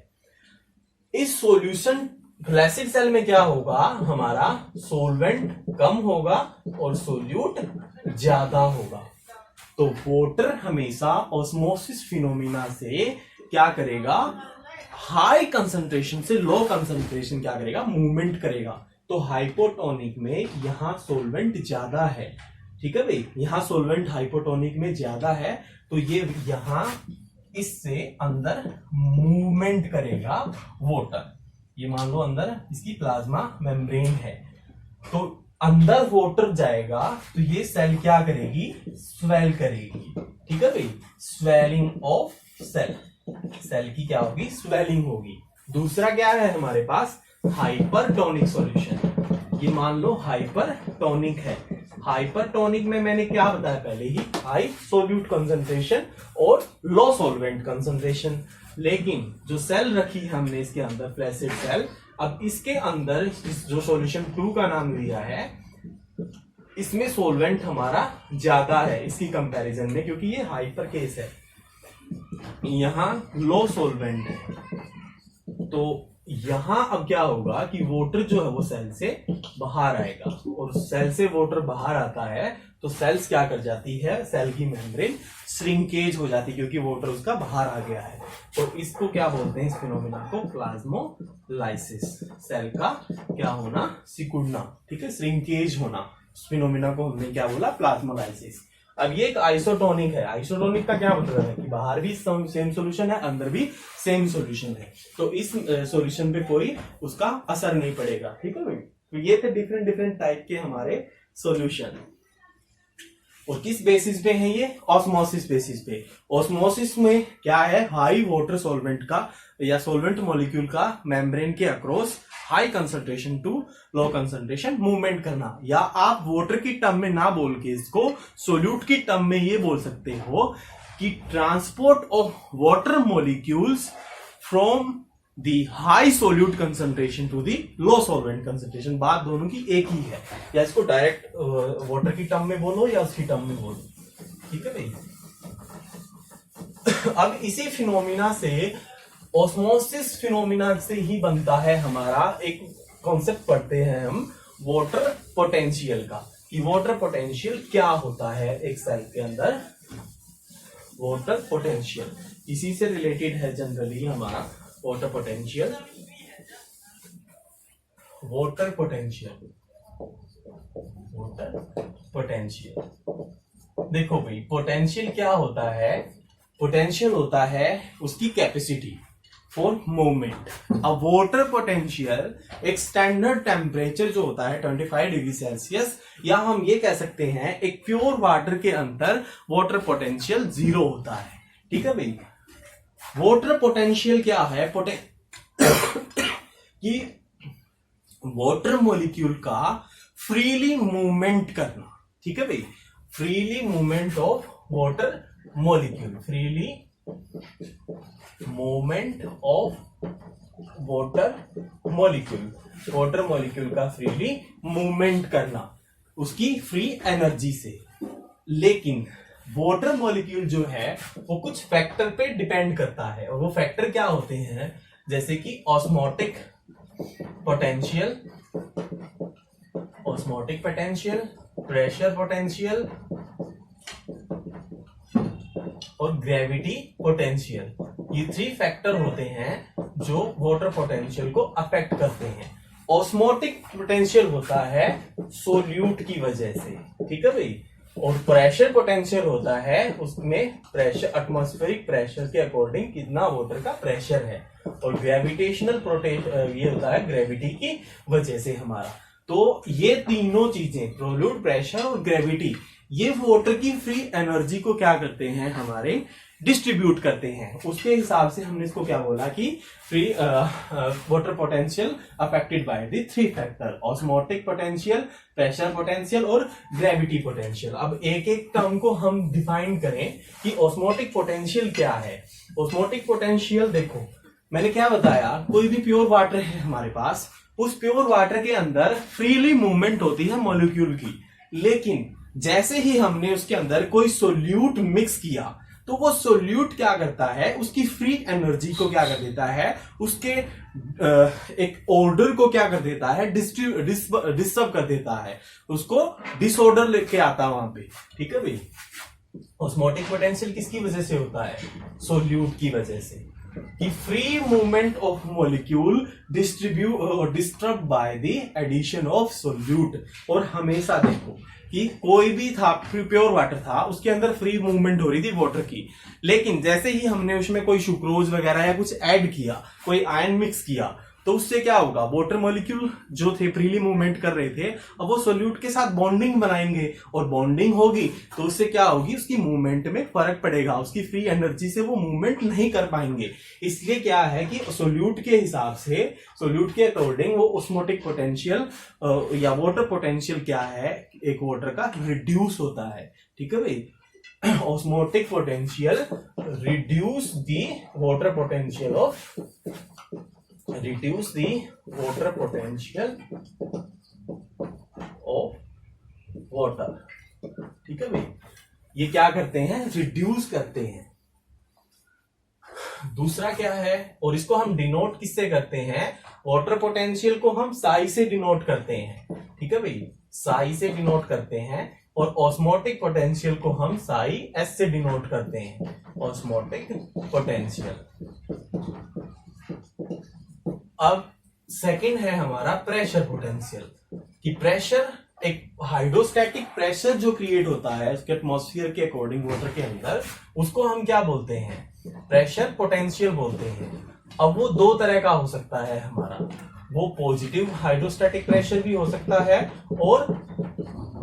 इस सॉल्यूशन फ्लैसिड सेल में क्या होगा, हमारा सोलवेंट कम होगा और सोल्यूट ज्यादा होगा। तो वाटर हमेशा ऑस्मोसिस फिनोमिना से क्या करेगा, हाई कंसंट्रेशन से लो कंसंट्रेशन क्या करेगा, मूवमेंट करेगा। तो हाइपोटोनिक में यहां सोलवेंट ज्यादा है, ठीक है भाई, यहां सोलवेंट हाइपोटोनिक में ज्यादा है, तो ये यहां इससे अंदर मूवमेंट करेगा वाटर। ये मान लो अंदर इसकी प्लाज्मा मेम्ब्रेन है, तो अंदर वाटर जाएगा, तो ये सेल क्या करेगी, स्वेल करेगी, ठीक है भाई, स्वेलिंग ऑफ सेल, सेल की क्या होगी, स्वेलिंग होगी। दूसरा क्या है हमारे पास, हाइपरटोनिक सॉल्यूशन। ये मान लो हाइपरटोनिक है। हाइपरटोनिक में मैंने क्या बताया पहले ही, हाई सोल्यूट कंसंट्रेशन और लो सॉल्वेंट कंसंट्रेशन। लेकिन जो सेल रखी है हमने इसके अंदर, फ्लैसिड सेल, अब इसके अंदर इस जो सॉल्यूशन 2 का नाम लिया है, इसमें सोलवेंट हमारा ज्यादा है इसकी कंपैरिजन में, क्योंकि ये हाइपर केस है, यहां लो सोलवेंट है। तो यहां अब क्या होगा कि वाटर जो है वो सेल से बाहर आएगा, और सेल से वाटर बाहर आता है तो सेल्स क्या कर जाती है, सेल की मेम्ब्रेन श्रिंकेज हो जाती है क्योंकि वाटर उसका बाहर आ गया है। तो इसको क्या बोलते हैं, इस फिनोमिना को प्लाज्मोलाइसिस, सेल का क्या होना, सिकुड़ना, ठीक है, श्रिंकेज होना। इस फिनोमिना को हमने क्या बोला, प्लाज्मोलाइसिस। अब ये एक आइसोटोनिक है। आइसोटोनिक का क्या मतलब है कि बाहर भी सेम सॉल्यूशन है, अंदर भी सेम सॉल्यूशन है, तो इस सॉल्यूशन पे कोई उसका असर नहीं पड़ेगा, ठीक है भाई। तो ये थे डिफरेंट डिफरेंट टाइप के हमारे सॉल्यूशन। और किस बेसिस पे है ये, ऑस्मोसिस बेसिस पे। ऑस्मोसिस में क्या है, हाई वाटर सॉल्वेंट का या सॉल्वेंट मॉलिक्यूल का मेम्ब्रेन के across high concentration to low concentration movement करना, या आप वाटर की टर्म में ना बोल के इसको सोल्यूट की टर्म में ये बोल सकते हो कि transport of water molecules from the high solute concentration to the low solvent concentration. बात दोनों की एक ही है, या इसको डायरेक्ट वाटर की टर्म में बोलो या उसकी टर्म में बोलो, ठीक है भाई। अब इसी फिनोमिना से, ऑस्मोसिस फिनोमिना से ही बनता है हमारा एक कॉन्सेप्ट पढ़ते हैं हम वाटर पोटेंशियल का, कि वाटर पोटेंशियल क्या होता है एक सेल के अंदर। वाटर पोटेंशियल इसी से रिलेटेड है जनरली हमारा water potential. Water potential, water potential, देखो भाई पोटेंशियल क्या होता है, पोटेंशियल होता है उसकी कैपेसिटी फॉर मूवमेंट। अब वाटर पोटेंशियल एक स्टैंडर्ड टेम्परेचर जो होता है 25 डिग्री सेल्सियस, या हम ये कह सकते हैं एक प्योर वाटर के अंदर वाटर पोटेंशियल 0 होता है, ठीक है भाई। वाटर पोटेंशियल क्या है, कि वाटर मॉलिक्यूल का फ्रीली मूवमेंट करना, ठीक है भाई, freely movement of water molecule, freely movement of water molecule, water molecule का फ्रीली मूवमेंट करना उसकी फ्री एनर्जी से। लेकिन वाटर मॉलिक्यूल जो है वो कुछ फैक्टर पे डिपेंड करता है, और वो फैक्टर क्या होते हैं, जैसे कि osmotic potential, osmotic potential, pressure potential और ग्रेविटी पोटेंशियल। ये 3 फैक्टर होते हैं जो वाटर पोटेंशियल को अफेक्ट करते हैं। ऑस्मोटिक पोटेंशियल होता है सोल्यूट की वजह से, ठीक है भाई, और प्रेशर पोटेंशियल होता है उसमें प्रेशर, एटमॉस्फेरिक प्रेशर के अकॉर्डिंग कितना वाटर का प्रेशर है, और ग्रेविटेशनल ये होता है ग्रेविटी की वजह से हमारा। तो ये तीनों चीजें, सोल्यूट, प्रेशर और ग्रेविटी, ये वाटर की फ्री एनर्जी को क्या करते हैं, हमारे डिस्ट्रीब्यूट करते हैं। उसके हिसाब से हमने इसको क्या बोला कि free water potential affected by the 3 factor, osmotic potential, pressure potential और ग्रेविटी पोटेंशियल। अब एक एक टर्म को हम डिफाइन करें कि ऑस्मोटिक पोटेंशियल क्या है। ऑस्मोटिक पोटेंशियल देखो, मैंने क्या बताया, कोई भी प्योर वाटर है हमारे पास, उस प्योर वाटर के अंदर फ्रीली मूवमेंट होती है मॉलिक्यूल की, लेकिन जैसे ही हमने उसके अंदर कोई सोल्यूट मिक्स किया तो वो सोल्यूट क्या करता है, उसकी फ्री एनर्जी को क्या कर देता है, उसके एक ऑर्डर को क्या कर देता है, डिस्टर्ब कर देता है, उसको डिसऑर्डर लेके आता है वहां पे, ठीक है भाई। ऑस्मोटिक पोटेंशियल किसकी वजह से होता है, सोल्यूट की वजह से, कि free movement of molecule disturb by the addition of solute. और हमेशा देखो कि कोई भी था, प्योर वाटर था, उसके अंदर फ्री मूवमेंट हो रही थी वाटर की, लेकिन जैसे ही हमने उसमें कोई सुक्रोज वगैरह या कुछ ऐड किया, कोई आयन मिक्स किया, तो उससे क्या होगा, वाटर मॉलिक्यूल जो थे फ्रीली मूवमेंट कर रहे थे, अब वो सोल्यूट के साथ बॉन्डिंग बनाएंगे, और बॉन्डिंग होगी तो उससे क्या होगी, उसकी मूवमेंट में फर्क पड़ेगा, उसकी फ्री एनर्जी से वो मूवमेंट नहीं कर पाएंगे। इसलिए क्या है कि सोल्यूट के हिसाब से, सोल्यूट के अकॉर्डिंग वो ऑस्मोटिक पोटेंशियल या वाटर पोटेंशियल क्या है, एक वाटर का रिड्यूस होता है, ठीक है भाई। Osmotic potential reduce the water potential of, reduce the water potential of water, ठीक है भाई। ये क्या करते हैं, रिड्यूस करते हैं। दूसरा क्या है, और इसको हम डिनोट किससे करते हैं, वाटर पोटेंशियल को हम साई से डिनोट करते हैं, ठीक है भाई, साई से डिनोट करते हैं, और ऑस्मोटिक पोटेंशियल को हम साई एस से डिनोट करते हैं, ऑस्मोटिक पोटेंशियल। अब सेकंड है हमारा प्रेशर पोटेंशियल, कि प्रेशर एक हाइड्रोस्टैटिक प्रेशर जो क्रिएट होता है उसके एटमॉस्फेयर के अकॉर्डिंग वाटर के अंदर, उसको हम क्या बोलते हैं, प्रेशर पोटेंशियल बोलते हैं। अब वो दो तरह का हो सकता है हमारा, वो पॉजिटिव हाइड्रोस्टैटिक प्रेशर भी हो सकता है और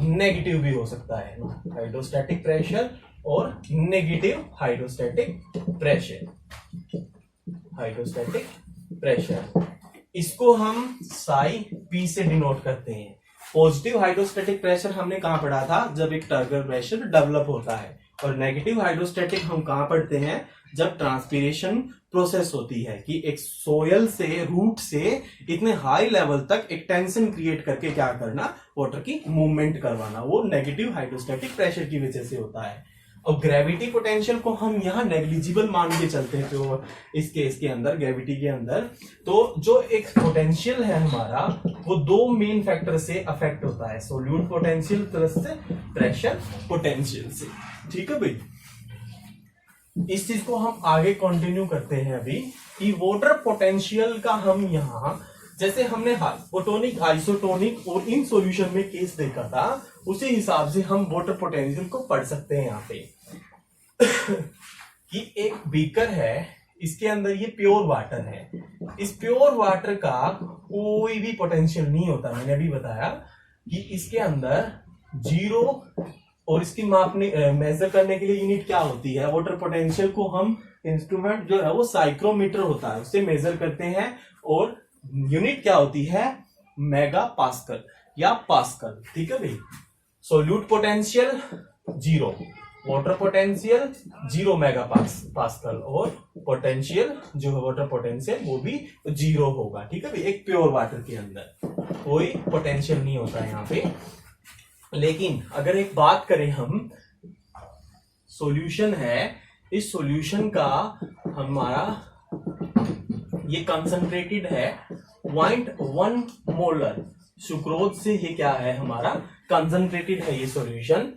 नेगेटिव भी हो सकता है, हाइड्रोस्टैटिक प्रेशर और negative hydrostatic pressure, hydrostatic pressure, इसको हम साई पी से डिनोट करते हैं। पॉजिटिव हाइड्रोस्टैटिक प्रेशर हमने कहां पढ़ा था, जब एक टर्गर प्रेशर डेवलप होता है, और नेगेटिव हाइड्रोस्टैटिक हम कहां पढ़ते हैं, जब ट्रांसपीरेशन प्रोसेस होती है, कि एक सोयल से रूट से इतने हाई लेवल तक एक टेंशन क्रिएट करके क्या करना, वाटर की मूवमेंट करवाना, वो नेगेटिव हाइड्रोस्टैटिक प्रेशर की वजह से होता है। और ग्रेविटी पोटेंशियल को हम यहाँ नेग्लिजिबल मान के चलते हैं, तो इसके अंदर ग्रेविटी के अंदर, तो जो एक पोटेंशियल है हमारा वो दो मेन फैक्टर से अफेक्ट होता है, सोल्यूट पोटेंशियल प्लस से प्रेशर पोटेंशियल से, ठीक है भाई। इस चीज को हम आगे कंटिन्यू करते हैं अभी, कि वाटर पोटेंशियल का हम यहाँ, जैसे हमने फोटोनिक, आइसोटोनिक और इन सॉल्यूशन में केस देखा था, उसी हिसाब से हम वाटर पोटेंशियल को पढ़ सकते हैं यहाँ पे। कि एक बीकर है, इसके अंदर ये प्योर वाटर है, इस प्योर वाटर का कोई भी पोटेंशियल नहीं होता, मैंने अभी बताया कि इसके अंदर जीरो, और इसकी मापने मेजर करने के लिए यूनिट क्या होती है, वाटर पोटेंशियल को हम इंस्ट्रूमेंट जो है वो साइक्रोमीटर होता है, उससे मेजर करते हैं, और यूनिट क्या होती है, मेगा पास्कल या पास्कल, ठीक है भाई। Solute potential zero, water potential 0 mega pascal, और पोटेंशियल जो है वाटर पोटेंशियल वो भी 0 होगा, ठीक है भाई। एक प्योर वाटर के अंदर कोई पोटेंशियल नहीं होता है यहाँ पे। लेकिन अगर एक बात करें हम, सॉल्यूशन है, इस सॉल्यूशन का हमारा ये कंसंट्रेटेड है 0.1 मोलर सुक्रोज से, ये क्या है हमारा कंसंट्रेटेड है ये सॉल्यूशन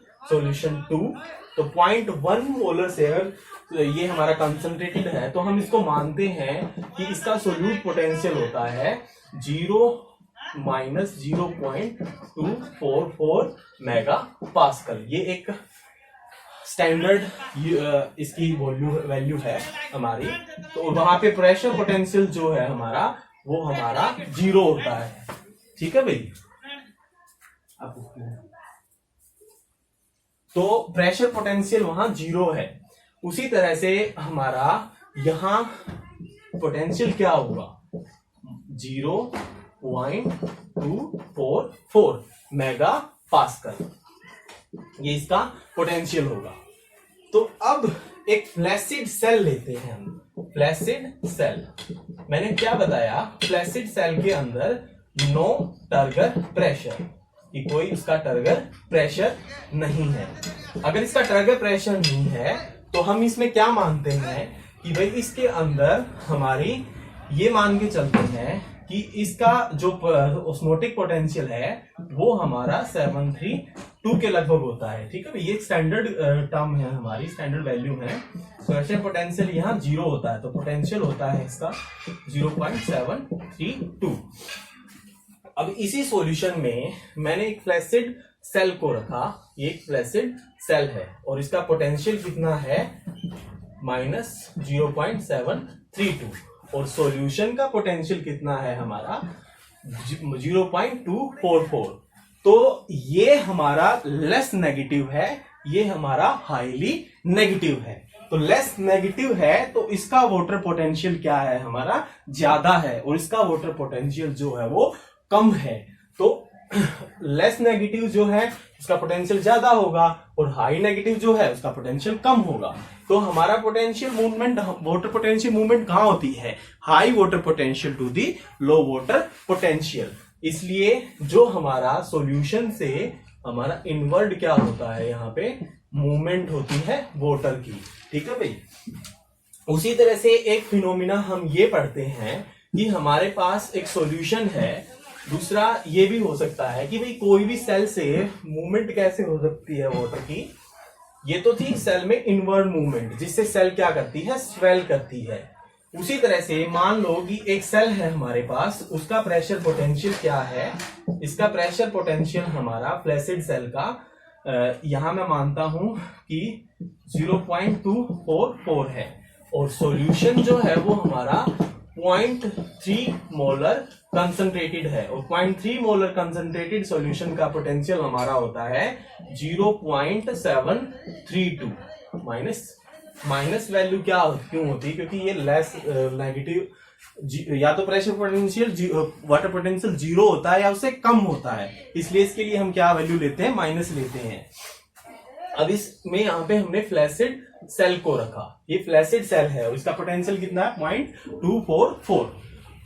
2, तो 0.1 मोलर से अगर ये हमारा कंसंट्रेटेड है, तो हम इसको मानते हैं कि इसका सोल्यूट पोटेंशियल होता है 0 माइनस 0.244 मेगा पास्कल। ये एक स्टैंडर्ड इसकी वैल्यू है हमारी, तो वहां पे प्रेशर पोटेंशियल जो है हमारा वो हमारा 0 होता है, ठीक है भाई। तो प्रेशर पोटेंशियल वहां 0 है। उसी तरह से हमारा यहां पोटेंशियल क्या होगा, 0.244 मेगा पास्कल, ये इसका पोटेंशियल होगा। तो अब एक फ्लैसिड सेल लेते हैं हम, फ्लैसिड सेल, मैंने क्या बताया, फ्लैसिड सेल के अंदर नो टर्गर प्रेशर, कि कोई उसका टर्गर प्रेशर नहीं है। अगर इसका टर्गर प्रेशर नहीं है तो हम इसमें क्या मानते हैं कि भाई इसके अंदर हमारी ये मान के चलते हैं कि इसका जो ऑस्मोटिक पोटेंशियल है वो हमारा 732 के लगभग होता है, ठीक है। ये स्टैंडर्ड टर्म है हमारी, स्टैंडर्ड वैल्यू है। प्रेशर पोटेंशियल यहाँ 0 होता है, तो पोटेंशियल होता है इसका 0.732। अब इसी सॉल्यूशन में मैंने एक फ्लैसिड सेल को रखा, ये एक फ्लैसिड सेल है और इसका पोटेंशियल कितना है -0.732, और सॉल्यूशन का पोटेंशियल कितना है हमारा 0.244। तो ये हमारा लेस नेगेटिव है, ये हमारा हाईली नेगेटिव है। तो लेस नेगेटिव है तो इसका वाटर पोटेंशियल क्या है हमारा ज्यादा है, और इसका वाटर पोटेंशियल जो है वो कम है। तो लेस नेगेटिव जो है उसका पोटेंशियल ज्यादा होगा, और हाई नेगेटिव जो है उसका पोटेंशियल कम होगा। तो हमारा potential movement, water potential movement कहां होती है, high water potential to the low water potential. इसलिए जो हमारा सॉल्यूशन से हमारा इनवर्ड क्या होता है, यहाँ पे मूवमेंट होती है वाटर की, ठीक है भाई। उसी तरह से एक फिनोमिना हम ये पढ़ते हैं कि हमारे पास एक सॉल्यूशन है। दूसरा ये भी हो सकता है कि भाई कोई भी सेल से मूवमेंट कैसे हो सकती है वाटर की। ये तो थी सेल में इनवर्ड मूवमेंट, जिससे सेल क्या करती है, स्वेल करती है। उसी तरह से मान लो कि एक सेल है हमारे पास, उसका प्रेशर पोटेंशियल क्या है, इसका प्रेशर पोटेंशियल हमारा फ्लैसिड सेल का यहां मैं मानता हूं कि 0.244 है, और सॉल्यूशन जो है वो हमारा 0.3 मोलर कंसंट्रेटेड है, और 0.3 मोलर कंसंट्रेटेड सॉल्यूशन का पोटेंशियल हमारा होता है 0.732। माइनस वैल्यू क्या क्यों होती है, क्योंकि ये लेस नेगेटिव, या तो प्रेशर पोटेंशियल वाटर पोटेंशियल 0 होता है या उससे कम होता है, इसलिए इसके लिए हम क्या वैल्यू लेते हैं, माइनस लेते हैं। अब इसमें यहाँ पे हमने फ्लैसिड सेल को रखा, ये फ्लैसिड सेल है और इसका पोटेंशियल कितना है 0.244।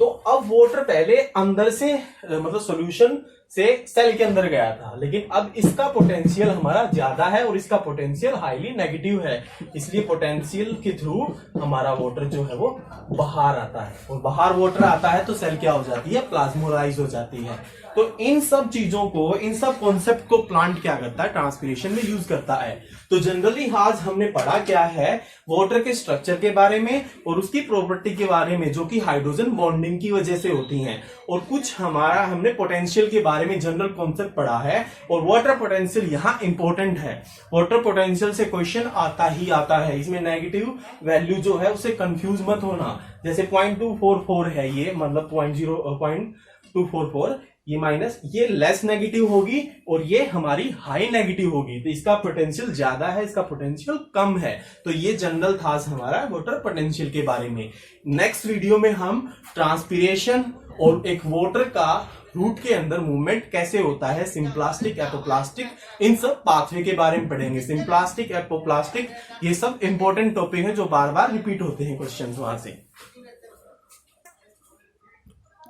तो अब वाटर पहले अंदर से मतलब सॉल्यूशन से सेल के अंदर गया था, लेकिन अब इसका पोटेंशियल हमारा ज्यादा है और इसका पोटेंशियल हाईली नेगेटिव है, इसलिए पोटेंशियल के थ्रू हमारा वाटर जो है वो बाहर आता है, और बाहर वाटर आता है तो सेल क्या हो जाती है, प्लाज्मोलाइज हो जाती है। तो इन सब चीजों को, इन सब कॉन्सेप्ट को प्लांट क्या करता है, ट्रांसपिरेशन में यूज करता है। तो जनरली आज हमने पढ़ा क्या है, वाटर के स्ट्रक्चर के बारे में और उसकी प्रॉपर्टी के बारे में, जो कि हाइड्रोजन बॉन्डिंग की वजह से होती हैं, और कुछ हमारा हमने पोटेंशियल के बारे में जनरल कॉन्सेप्ट पढ़ा है। और वाटर पोटेंशियल यहाँ इंपॉर्टेंट है, वाटर पोटेंशियल से क्वेश्चन आता ही आता है, इसमें नेगेटिव वैल्यू जो है उससे कंफ्यूज मत होना। जैसे 0.244 है ये, मतलब 0.244, ये माइनस, ये लेस नेगेटिव होगी और ये हमारी हाई नेगेटिव होगी, तो इसका पोटेंशियल ज्यादा है, इसका पोटेंशियल कम है। तो ये जनरल था हमारा वाटर पोटेंशियल के बारे में। नेक्स्ट वीडियो में हम ट्रांसपिरेशन और एक वाटर का रूट के अंदर मूवमेंट कैसे होता है, सिंप्लास्टिक, एपोप्लास्टिक, इन सब पाथवे के बारे में पढ़ेंगे। सिंप्लास्टिक, एपोप्लास्टिक, ये सब इंपॉर्टेंट टॉपिक है जो बार बार रिपीट होते हैं क्वेश्चंस वहां से।